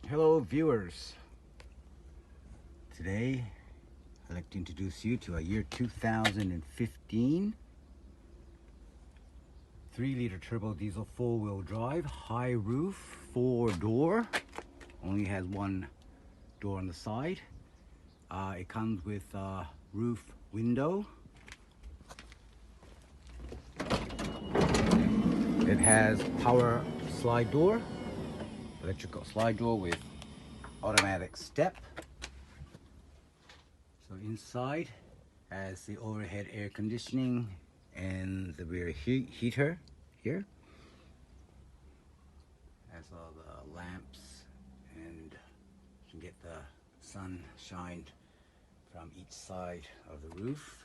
Hello viewers, today I'd like to introduce you to a year 2015 3-liter turbo diesel 4-wheel drive, high roof, 4-door, only has one door on the side. It comes with a roof window. It has power slide door, electrical slide door with automatic step. So inside has the overhead air conditioning and the rear heater here. Has all the lamps and you can get the sun shined from each side of the roof.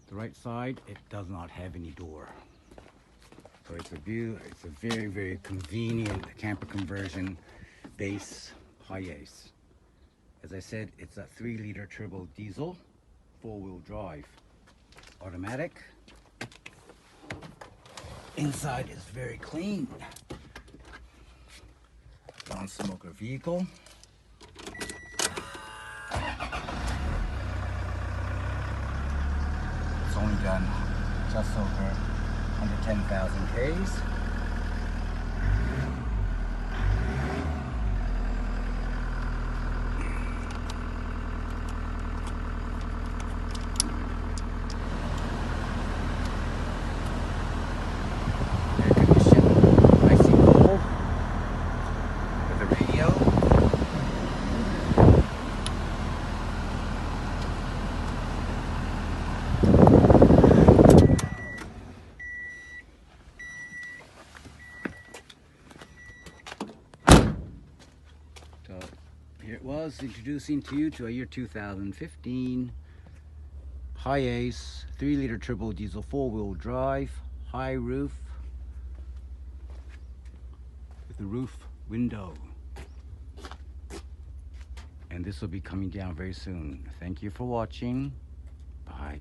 The right side, it does not have any door. So it's a very convenient camper conversion base Hiace. As I said, it's a 3-liter turbo diesel, 4-wheel drive, automatic. Inside is very clean. Non-smoker vehicle. It's only done just over under 10,000 Ks. Air conditioned, icy cold with a radio. So here it was, introducing to you to a year 2015 Hiace 3-liter turbo diesel 4-wheel drive, high roof with the roof window. And this will be coming down very soon. Thank you for watching. Bye.